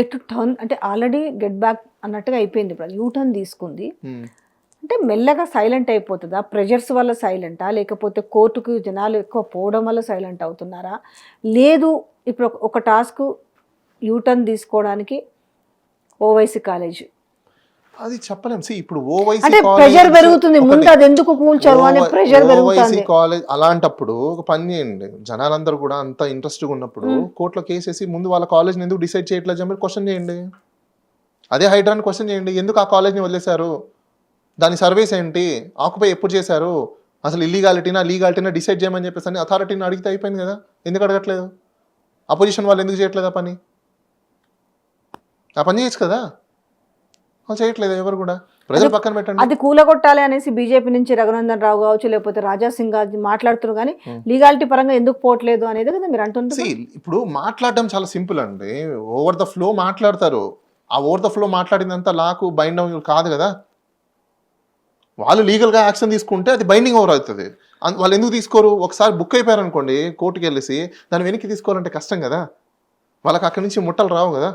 ఎటు టర్న్ అంటే already get back అన్నట్టుగా అయిపోయింది, ఇప్పుడు యూ టర్న్ తీసుకుంది అంటే మెల్లగా సైలెంట్ అయిపోతుందా? ప్రెషర్స్ వల్ల సైలెంటా, లేకపోతే కోర్టుకు జనాలు ఎక్కువ పోవడం వల్ల సైలెంట్ అవుతున్నారా? లేదు ఇప్పుడు ఒక టాస్క్ యూ టర్న్ తీసుకోవడానికి ఓవైసీ కాలేజ్ అది చెప్పలేం. ఇప్పుడు ఓవైసీ అంటే ప్రెషర్ పెరుగుతుంది, ముందు అది ఎందుకు కూల్చారు అనే ప్రెషర్ పెరుగుతుంది. కాలేజ్ అలాంటప్పుడు ఒక పని చేయండి, జనాలందరూ కూడా అంత ఇంట్రెస్ట్గా ఉన్నప్పుడు కోర్టులో కేసేసి ముందు వాళ్ళ కాలేజ్ని ఎందుకు డిసైడ్ చేయట్లేదు చెప్పి క్వశ్చన్ చేయండి. అదే హైడ్రాని క్వశ్చన్ చేయండి, ఎందుకు ఆ కాలేజ్ని వదిలేశారు, దాని సర్వీస్ ఏంటి, ఆక్యుపై ఎప్పుడు చేశారు, అసలు ఇల్లీగాలిటీనా లీగాలిటీనా డిసైడ్ చేయమని చెప్పేసి అని అథారిటీని అడిగితే అయిపోయింది కదా. ఎందుకు అడగట్లేదు? అపోజిషన్ వాళ్ళు ఎందుకు చేయట్లేదు ఆ పని? ఆ పని చేయొచ్చు కదా, వాళ్ళు చేయట్లేదు ఎవరు కూడా. ప్రజలు పక్కన పెట్టండి. అది కూలగొట్టాలి అనేసి బీజేపీ నుంచి రఘునందన్ రావు కావచ్చు, లేకపోతే రాజా సింగ్ మాట్లాడుతున్నారు, కానీ లీగాలిటీ పరంగా ఎందుకు పోవట్లేదు అనేది కదా మీరు అంటుంది. ఇప్పుడు మాట్లాడడం చాలా సింపుల్ అండి, ఓవర్ ద ఫ్లో మాట్లాడతారు. ఆ ఓవర్ ద ఫ్లో మాట్లాడిందంతా లాకు బైండ్ అవ్వ కాదు కదా. వాళ్ళు లీగల్గా యాక్షన్ తీసుకుంటే అది బైండింగ్ ఓవర్ అవుతుంది. వాళ్ళు ఎందుకు తీసుకోరు? ఒకసారి బుక్ అయిపోయారు అనుకోండి కోర్టుకి వెళ్ళేసి, దాన్ని వెనక్కి తీసుకోవాలంటే కష్టం కదా. వాళ్ళకి అక్కడి నుంచి ముట్టలు రావు కదా,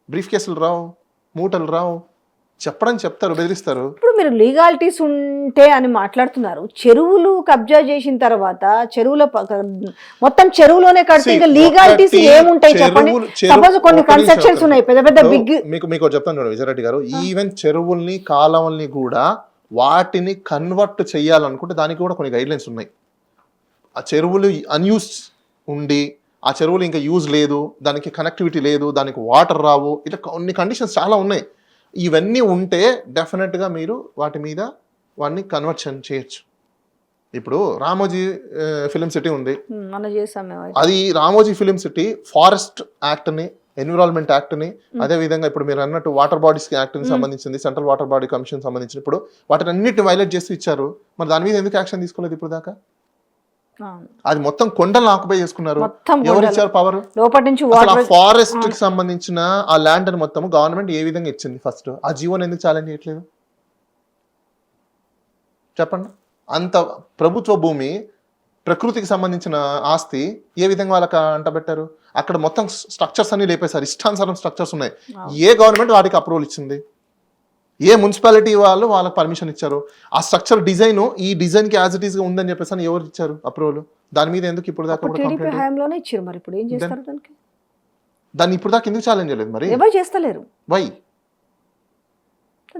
బ్రీఫ్ కేసులు రావు, మూటలు రావు, చెప్పడం చెప్తారు, బెదిరిస్తారు. ఇప్పుడు మీరు లీగాలిటీస్ ఉంటే అని మాట్లాడుతున్నారు, చెరువులు కబ్జా చేసిన తర్వాత చెరువుల మొత్తం చెరువులోనే కడితే ఇంకా లీగాలిటీస్ ఏముంటాయి చెప్పండి. సపోజ్ కొన్ని కన్స్ట్రక్షన్స్ ఉన్నాయి పెద్ద పెద్ద బిగ్. మీకు చెప్తాను చూడండి విజయరెడ్డి గారు, ఈవెన్ చెరువుల్ని కాలువల్ని కూడా వాటిని కన్వర్ట్ చేయాలనుకుంటే దానికి కూడా కొన్ని గైడ్ లైన్స్ ఉన్నాయి. ఆ చెరువులు అన్యూస్ ఉండి ఆ చెరువులు ఇంకా యూజ్ లేదు, దానికి కనెక్టివిటీ లేదు, దానికి వాటర్ రావు, ఇట్లా కొన్ని కండిషన్స్ చాలా ఉన్నాయి. ఇవన్నీ ఉంటే డెఫినెట్గా మీరు వాటి మీద వాటిని కన్వర్షన్ చేయొచ్చు. ఇప్పుడు రామోజీ ఫిలిం సిటీ ఉంది, అది రామోజీ ఫిలిం సిటీ ఫారెస్ట్ యాక్ట్ని, ఎన్విరాన్మెంట్ యాక్ట్ని, అదేవిధంగా ఇప్పుడు మీరు అన్నట్టు వాటర్ బాడీస్ యాక్ట్ని సంబంధించింది, సెంట్రల్ వాటర్ బాడీ కమిషన్ సంబంధించిన, ఇప్పుడు వాటిని అన్నిటిని వైలేట్ చేస్తూ ఇచ్చారు. మరి దాని మీద ఎందుకు యాక్షన్ తీసుకోలేదు ఇప్పుడు దాకా? అది మొత్తం కొండలను ఆక్యుపై చేసుకున్నారు. ఎవరు ఇచ్చారు పవర్? ఫారెస్ట్ కి సంబంధించిన ఆ ల్యాండ్ అని మొత్తం గవర్నమెంట్ ఏ విధంగా ఇచ్చింది? ఫస్ట్ ఆ జీవోని ఎందుకు ఛాలెంజ్ చేయట్లేదు చెప్పండి? అంత ప్రభుత్వ భూమి, ప్రకృతికి సంబంధించిన ఆస్తి ఏ విధంగా వాళ్ళకి అంటబెట్టారు? అక్కడ మొత్తం స్ట్రక్చర్స్ అన్ని లేపేశారు, ఇష్టానుసారం స్ట్రక్చర్స్ ఉన్నాయి. ఏ గవర్నమెంట్ వాటికి అప్రూవల్ ఇచ్చింది? ఏ మున్సిపాలిటీ వాళ్ళు వాళ్ళకి పర్మిషన్ ఇచ్చారు? ఆ స్ట్రక్చర్ డిజైన్ ఈ డిజైన్ కి యాజ్ ఇట్ ఈస్ గా ఉందని చెప్పేసి అని ఎవరు ఇచ్చారు అప్రూవల్? దాని మీద ఎందుకు ఇప్పుడు దాకా దాన్ని ఇప్పుడు దాకా ఎందుకు ఛాలెంజ్ చేయలేదు? మరి ఎవరు చేస్తలేరు? వై?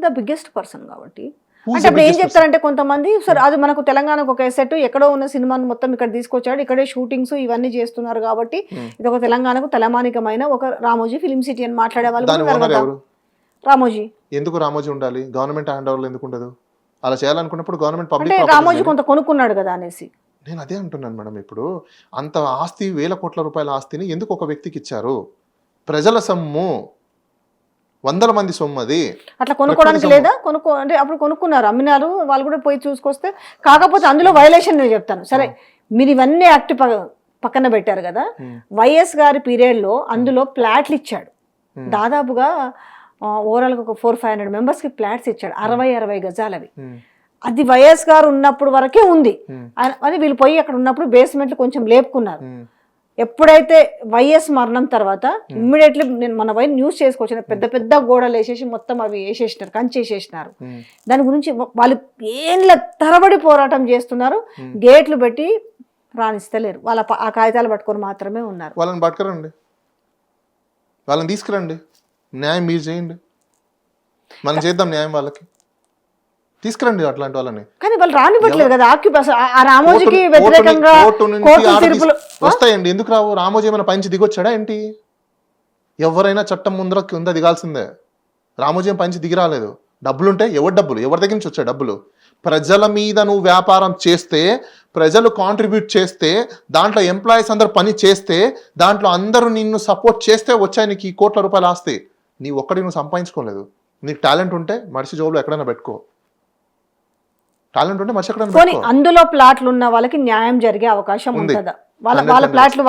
ద బిగ్గెస్ట్ పర్సన్ కాబట్టి. అంటే అప్పుడు ఏం చెప్తారంటే కొంతమంది, సరే అది మనకు తెలంగాణకు ఒక సెట్, ఎక్కడో ఉన్న సినిమాను మొత్తం ఇక్కడ తీసుకొచ్చాడు, ఇక్కడే షూటింగ్స్ ఇవన్నీ చేస్తున్నారు కాబట్టి ఇది ఒక తెలంగాణకు తలమానికమైన ఒక రామోజీ ఫిలిం సిటీ అని మాట్లాడే వాళ్ళు. రామోజీ ఎందుకు రామోజీ ఉండాలి? గవర్నమెంట్ హ్యాండ్ ఓవర్ ఎందుకు ఉండదు? అలా చేయాలనుకున్నప్పుడు గవర్నమెంట్ పబ్లిక్ రామోజీ కొంత కొనుక్కున్నాడు కదా అనేసి నేను అదే అంటున్నాను మేడం. ఇప్పుడు అంత ఆస్తి, వేల కోట్ల రూపాయల ఆస్తిని ఎందుకు ఒక వ్యక్తికి ఇచ్చారు? ప్రజల సొమ్ము, వందల మంది సొమ్ము, అది అట్లా కొనుక్కోవడానికి లేదా? అంటే అప్పుడు కొనుక్కున్నారు, అమ్మినారు, వాళ్ళు కూడా పోయి చూసుకొస్తే. కాకపోతే అందులో వైలేషన్ నేను చెప్తాను. సరే మీరు ఇవన్నీ యాక్ట్ పక్కన పెట్టారు కదా, వైఎస్ గారి పీరియడ్ లో అందులో ప్లాట్లు ఇచ్చాడు, దాదాపుగా ఓవరాల్గా ఒక 400-500 మెంబర్స్కి ఫ్లాట్స్ ఇచ్చాడు, 60 గజాలవి. అది వైఎస్ గారు ఉన్నప్పుడు వరకే ఉంది. అది వీళ్ళు పోయి అక్కడ ఉన్నప్పుడు బేస్మెంట్లు కొంచెం లేపుకున్నారు. ఎప్పుడైతే వైఎస్ మరణం తర్వాత ఇమ్మీడియట్లీ నేను మన వైపు న్యూస్ చేసుకోవచ్చు, పెద్ద పెద్ద గోడలు వేసేసి మొత్తం అవి వేసేసినారు, కంచేసేసినారు. దాని గురించి వాళ్ళు ఏళ్ళ తరబడి పోరాటం చేస్తున్నారు, గేట్లు పెట్టి రాణిస్తలేరు. వాళ్ళ ఆ కాగితాలు పట్టుకొని మాత్రమే ఉన్నారు. వాళ్ళని పట్టుకురండి, వాళ్ళని తీసుకురండి, న్యాయం మీరు చేయండి, మనం చేద్దాం న్యాయం. వాళ్ళకి తీసుకురండి అట్లాంటి వాళ్ళని. కానీ వాళ్ళు రానివ్వట్లేదు కదా. ఆ రామోజీకి వ్యతిరేకంగా వస్తాయండి, ఎందుకు రావు? రామోజీ ఏమైనా పైనుంచి దిగొచ్చాడా ఏంటి? ఎవరైనా చట్టం ముందర కింద దిగాల్సిందే. రామోజీ ఏం పైనుంచి దిగి రాలేదు. డబ్బులుంటే ఎవరి దగ్గర నుంచి వచ్చాయి డబ్బులు? ప్రజల మీద నువ్వు వ్యాపారం చేస్తే, ప్రజలు కాంట్రిబ్యూట్ చేస్తే, దాంట్లో ఎంప్లాయీస్ అందరు పని చేస్తే, దాంట్లో అందరూ నిన్ను సపోర్ట్ చేస్తే వచ్చాయి నీకు ఈ కోట్ల రూపాయల ఆస్తి. నీ ఒక్కడి నువ్వు సంపాదించుకోలేదు. నీకు టాలెంట్ ఉంటే మనిషి జోబులో ఎక్కడైనా పెట్టుకో, టాలెంట్ ఉంటే మనిషి ఎక్కడైనా. అందులో ప్లాట్లు ఉన్న వాళ్ళకి న్యాయం జరిగే అవకాశం ఉంటుందా? వాళ్ళ ప్లాట్లు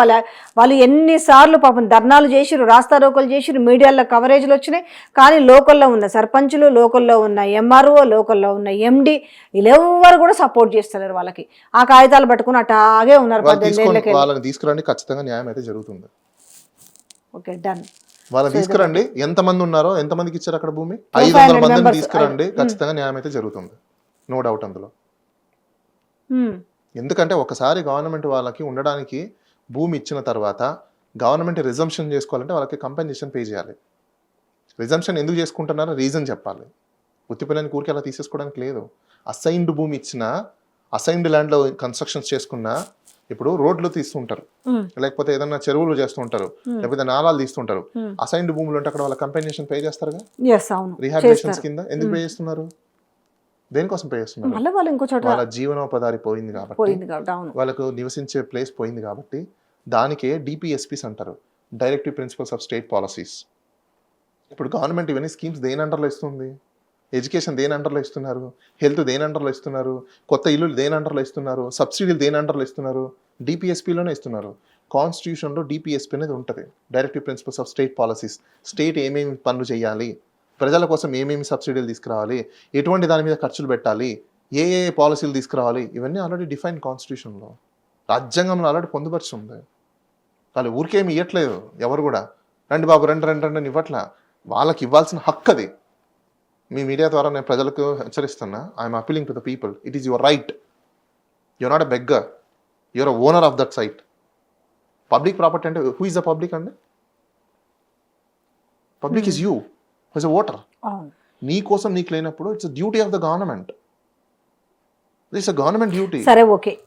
వాళ్ళు ఎన్నిసార్లు పాపం ధర్నాలు చేసిరు, రాస్తారోకలు చేసిరు, మీడియాలో కవరేజ్లు వచ్చినాయి. కానీ లోకల్లో ఉన్న సర్పంచులు, లోకల్లో ఉన్న ఎంఆర్ఓ, లోకల్లో ఉన్న ఎండి వీళ్ళెవ్వరు కూడా సపోర్ట్ చేస్తలేరు వాళ్ళకి. ఆ కాగితాలు పట్టుకుని అటాగే ఉన్నారు. 18 ఏళ్ళకి వాళ్ళని తీసుకురండి, ఖచ్చితంగా న్యాయం అయితే జరుగుతుంది. Okay, done. వాళ్ళని తీసుకురండి, ఎంతమంది ఉన్నారో ఎంతమందికి ఇచ్చారు అక్కడ భూమి, 500 500 మందిని members. తీసుకురండి, ఖచ్చితంగా న్యాయం అయితే జరుగుతుంది, నో డౌట్ అందులో. ఎందుకంటే ఒకసారి గవర్నమెంట్ వాళ్ళకి ఉండడానికి భూమి ఇచ్చిన తర్వాత గవర్నమెంట్ రిజంప్షన్ చేసుకోవాలంటే వాళ్ళకి కంపెన్సేషన్ పే చేయాలి. రిజంప్షన్ ఎందుకు చేసుకుంటున్నారో రీజన్ చెప్పాలి. ఉత్తిపోయిన ఊరికి అలా తీసేసుకోవడానికి లేదు. అసైన్డ్ భూమి ఇచ్చిన, అసైన్డ్ ల్యాండ్లో కన్స్ట్రక్షన్స్ చేసుకున్న, ఇప్పుడు రోడ్లు తీస్తుంటారు, లేకపోతే ఏదైనా చెరువులు చేస్తుంటారు, లేకపోతే నాలాలు తీస్తుంటారు, అసైన్డ్ భూములు ఉంటే అక్కడ వాళ్ళ కంపెన్సేషన్ పే చేస్తారుగా రీహాబిలిటేషన్స్ కింద. ఎందుకు పే చేస్తున్నారు, దేనికోసం పే చేస్తున్నారు? వాళ్ళ జీవనోపాధి పోయింది కాబట్టి, వాళ్ళకు నివసించే ప్లేస్ పోయింది కాబట్టి. దానికే డిపిఎస్పీస్ అంటారు, directive principles of state policies. ఇప్పుడు గవర్నమెంట్ ఇవన్నీ స్కీమ్స్ దేని అండర్లో ఇస్తుంది? ఎడ్యుకేషన్ దేని అండర్లో ఇస్తున్నారు, హెల్త్ దేని అండర్లో ఇస్తున్నారు, కొత్త ఇల్లులు దేని అండర్లో ఇస్తున్నారు, సబ్సిడీలు దేని అండర్లో ఇస్తున్నారు? డిపిఎస్పీలోనే ఇస్తున్నారు. కాన్స్టిట్యూషన్లో డిపిఎస్పీ అనేది ఉంటుంది, directive principles of state policies. State ఏమేమి పనులు చేయాలి, ప్రజల కోసం ఏమేమి సబ్సిడీలు తీసుకురావాలి, ఎటువంటి దాని మీద ఖర్చులు పెట్టాలి, ఏ ఏ పాలసీలు తీసుకురావాలి, ఇవన్నీ ఆల్రెడీ డిఫైన్ కాన్స్టిట్యూషన్లో, రాజ్యాంగంలో ఆల్రెడీ పొందుపరిచి ఉంది. వాళ్ళు ఊరికేమి ఇవ్వట్లేదు ఎవరు కూడా, రండి బాబు రండి రండి రండి అని ఇవ్వట్లా. వాళ్ళకి ఇవ్వాల్సిన హక్కు అది. మీ మీడియా ద్వారా నేను ప్రజలకు హెచ్చరిస్తున్నా, I'm appealing to the people, it is your right. Your not a beggar, your a owner of that site. Public property అంటే హూ ఇస్ ద పబ్లిక్ అండి? Public is you as a voter. నీ కోసం నీకు లేనప్పుడు it's duty of the government. It's a government duty. సరే, okay.